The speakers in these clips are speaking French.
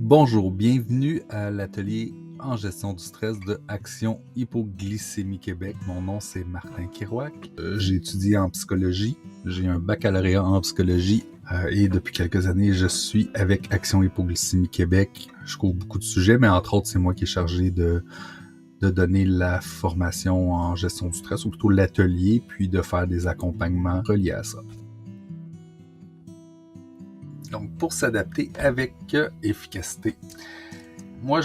Bonjour, bienvenue à l'atelier en gestion du stress de Action Hypoglycémie Québec. Mon nom, c'est Martin Kerouac. J'ai étudié en psychologie. J'ai un baccalauréat en psychologie et depuis quelques années, je suis avec Action Hypoglycémie Québec. Je couvre beaucoup de sujets, mais entre autres, c'est moi qui est chargé de donner la formation en gestion du stress, ou plutôt l'atelier, puis de faire des accompagnements reliés à ça. Donc, pour s'adapter avec efficacité. Moi,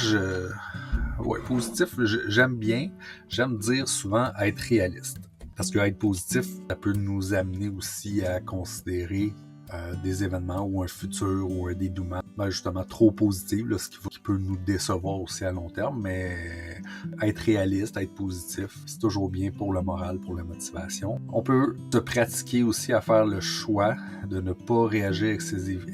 positif, j'aime dire souvent être réaliste. Parce que être positif, ça peut nous amener aussi à considérer des événements ou un futur ou un dénouement justement trop positif, là, ce qui peut nous décevoir aussi à long terme, mais être réaliste, être positif, c'est toujours bien pour le moral, pour la motivation. On peut se pratiquer aussi à faire le choix de ne pas réagir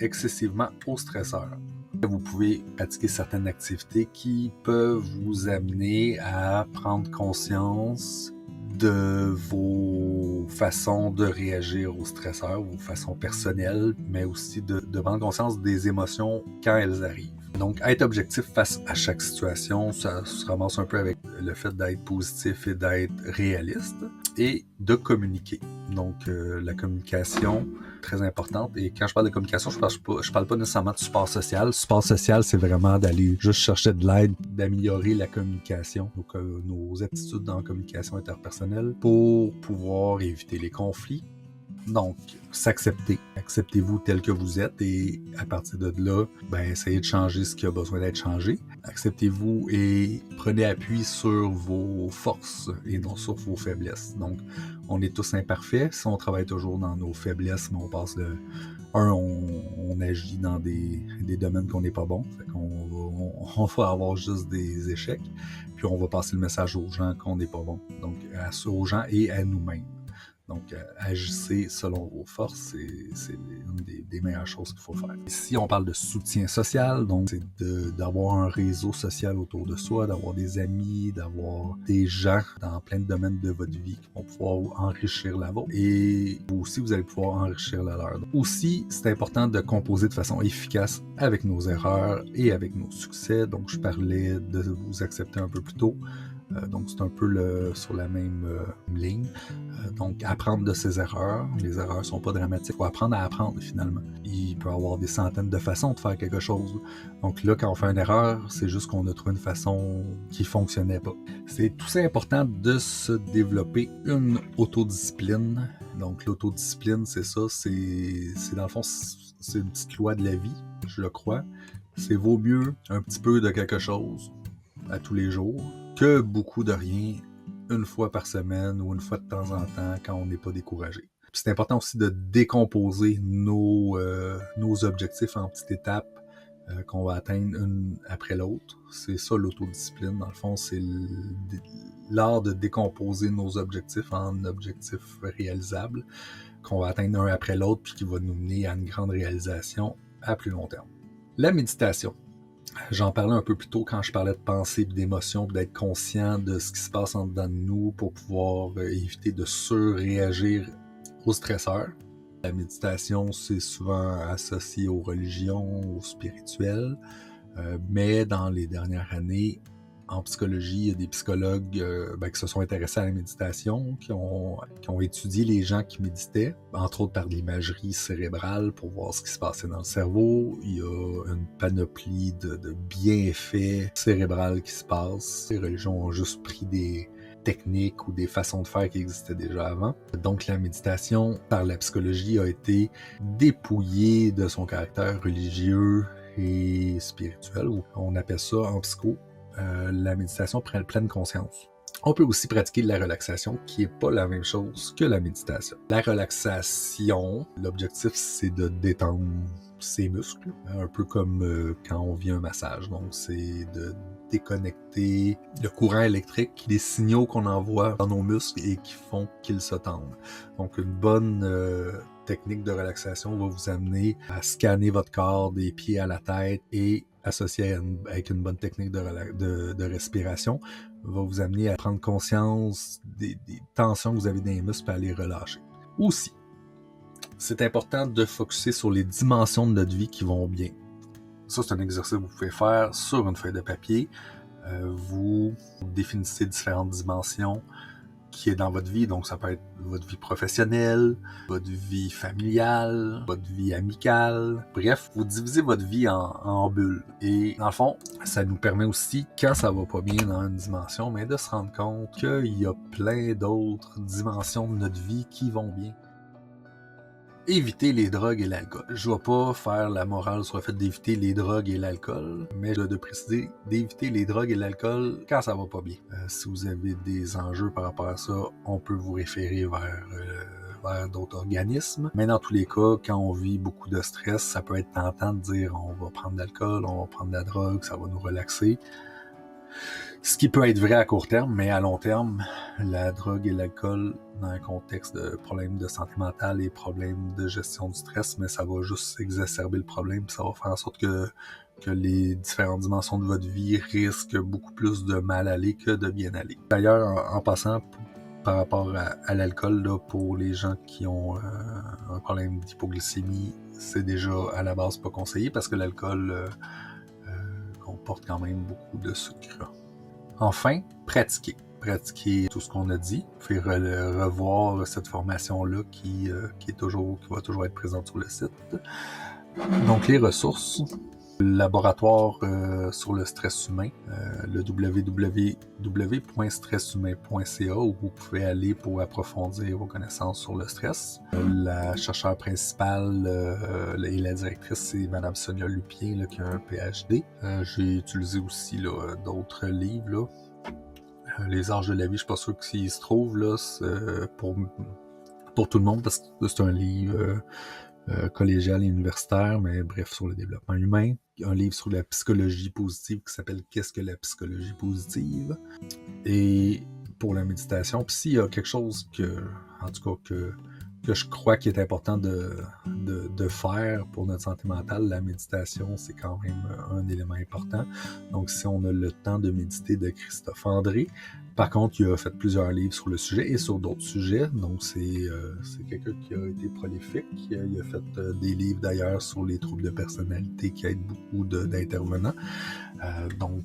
excessivement aux stresseurs. Vous pouvez pratiquer certaines activités qui peuvent vous amener à prendre conscience de vos façons de réagir aux stresseurs, vos façons personnelles, mais aussi de prendre conscience des émotions quand elles arrivent. Donc, être objectif face à chaque situation, ça se ramasse un peu avec le fait d'être positif et d'être réaliste et de communiquer. Donc, la communication, très importante. Et quand je parle de communication, je parle pas nécessairement de support social. Support social, c'est vraiment d'aller juste chercher de l'aide, d'améliorer la communication, donc nos aptitudes en communication interpersonnelle pour pouvoir éviter les conflits. Donc, s'accepter. Acceptez-vous tel que vous êtes et à partir de là, essayez de changer ce qui a besoin d'être changé. Acceptez-vous et prenez appui sur vos forces et non sur vos faiblesses. Donc, on est tous imparfaits. Si on travaille toujours dans nos faiblesses, mais on passe de... on agit dans des domaines qu'on n'est pas bon. Fait qu'on va avoir juste des échecs. Puis on va passer le message aux gens qu'on n'est pas bon. Donc, aux gens et à nous-mêmes. Donc, agissez selon vos forces, c'est une des meilleures choses qu'il faut faire. Ici, on parle de soutien social, donc c'est d'avoir un réseau social autour de soi, d'avoir des amis, d'avoir des gens dans plein de domaines de votre vie qui vont pouvoir enrichir la vôtre. Et vous aussi, vous allez pouvoir enrichir la leur. Donc, aussi, c'est important de composer de façon efficace avec nos erreurs et avec nos succès. Donc, je parlais de vous accepter un peu plus tôt. Donc, c'est un peu sur la même ligne. Donc, apprendre de ses erreurs. Les erreurs ne sont pas dramatiques. Il faut apprendre à apprendre, finalement. Il peut y avoir des centaines de façons de faire quelque chose. Donc là, quand on fait une erreur, c'est juste qu'on a trouvé une façon qui ne fonctionnait pas. C'est tout ça important de se développer une autodiscipline. Donc, l'autodiscipline, c'est ça. C'est dans le fond, c'est une petite loi de la vie, je le crois. C'est vaut mieux un petit peu de quelque chose à tous les jours que beaucoup de rien une fois par semaine ou une fois de temps en temps quand on n'est pas découragé. Puis c'est important aussi de décomposer nos objectifs en petites étapes qu'on va atteindre une après l'autre. C'est ça l'autodiscipline. Dans le fond, c'est l'art de décomposer nos objectifs en objectifs réalisables qu'on va atteindre un après l'autre puis qui va nous mener à une grande réalisation à plus long terme. La méditation. J'en parlais un peu plus tôt quand je parlais de pensée et d'émotion, d'être conscient de ce qui se passe en dedans de nous pour pouvoir éviter de surréagir aux stresseurs. La méditation, c'est souvent associé aux religions, aux spirituels, mais dans les dernières années, en psychologie, il y a des psychologues qui se sont intéressés à la méditation, qui ont étudié les gens qui méditaient, entre autres par l'imagerie cérébrale pour voir ce qui se passait dans le cerveau. Il y a une panoplie de bienfaits cérébrales qui se passent. Les religions ont juste pris des techniques ou des façons de faire qui existaient déjà avant. Donc la méditation, par la psychologie, a été dépouillée de son caractère religieux et spirituel. On appelle ça en psycho la méditation prend pleine conscience. On peut aussi pratiquer de la relaxation, qui n'est pas la même chose que la méditation. La relaxation, l'objectif, c'est de détendre ses muscles, un peu comme quand on vit un massage. Donc, c'est de déconnecter le courant électrique, les signaux qu'on envoie dans nos muscles et qui font qu'ils se tendent. Donc, une bonne technique de relaxation va vous amener à scanner votre corps des pieds à la tête et associé avec une bonne technique de respiration, va vous amener à prendre conscience des tensions que vous avez dans les muscles et à les relâcher. Aussi, c'est important de focusser sur les dimensions de notre vie qui vont bien. Ça, c'est un exercice que vous pouvez faire sur une feuille de papier. Vous définissez différentes dimensions qui est dans votre vie. Donc, ça peut être votre vie professionnelle, votre vie familiale, votre vie amicale. Bref, vous divisez votre vie en bulles. Et dans le fond, ça nous permet aussi, quand ça va pas bien dans une dimension, mais de se rendre compte qu'il y a plein d'autres dimensions de notre vie qui vont bien. Éviter les drogues et l'alcool. Je ne vais pas faire la morale sur le fait d'éviter les drogues et l'alcool, mais de préciser d'éviter les drogues et l'alcool quand ça va pas bien. Si vous avez des enjeux par rapport à ça, on peut vous référer vers d'autres organismes. Mais dans tous les cas, quand on vit beaucoup de stress, ça peut être tentant de dire on va prendre de l'alcool, on va prendre de la drogue, ça va nous relaxer. Ce qui peut être vrai à court terme, mais à long terme, la drogue et l'alcool, dans un contexte de problèmes de santé mentale et problèmes de gestion du stress, mais ça va juste exacerber le problème, ça va faire en sorte que les différentes dimensions de votre vie risquent beaucoup plus de mal aller que de bien aller. D'ailleurs, en passant, par rapport à l'alcool, là, pour les gens qui ont un problème d'hypoglycémie, c'est déjà à la base pas conseillé parce que l'alcool comporte quand même beaucoup de sucre. Enfin, pratiquer. Pratiquer tout ce qu'on a dit. Faire revoir cette formation-là qui va toujours être présente sur le site. Donc, les ressources. Le laboratoire sur le stress humain, le www.stresshumain.ca où vous pouvez aller pour approfondir vos connaissances sur le stress. La chercheure principale et la directrice, c'est Mme Sonia Lupien, là, qui a un PhD. J'ai utilisé aussi là, d'autres livres. Là. Les âges de la vie, je suis pas sûr qu'il se trouve là, pour tout le monde parce que c'est un livre collégial et universitaire, mais bref, sur le développement humain. Un livre sur la psychologie positive qui s'appelle « Qu'est-ce que la psychologie positive ?» Et pour la méditation, puis s'il y a quelque chose que je crois qu'il est important de faire pour notre santé mentale, la méditation, c'est quand même un élément important. Donc, si on a le temps de méditer de Christophe André, par contre, il a fait plusieurs livres sur le sujet et sur d'autres sujets. Donc, c'est quelqu'un qui a été prolifique. Il a fait des livres d'ailleurs sur les troubles de personnalité qui aident beaucoup d'intervenants. Donc,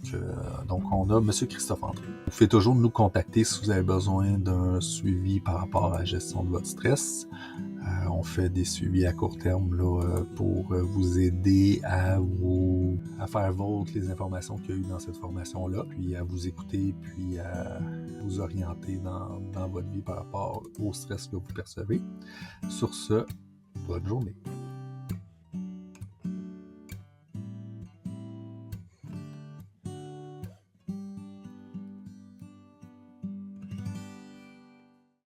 on a M. Christophe André. Vous pouvez toujours nous contacter si vous avez besoin d'un suivi par rapport à la gestion de votre stress. On fait des suivis à court terme là, pour vous aider à faire vôtre les informations qu'il y a eu dans cette formation-là, puis à vous écouter, puis à vous orienter dans votre vie par rapport au stress que vous percevez. Sur ce, bonne journée.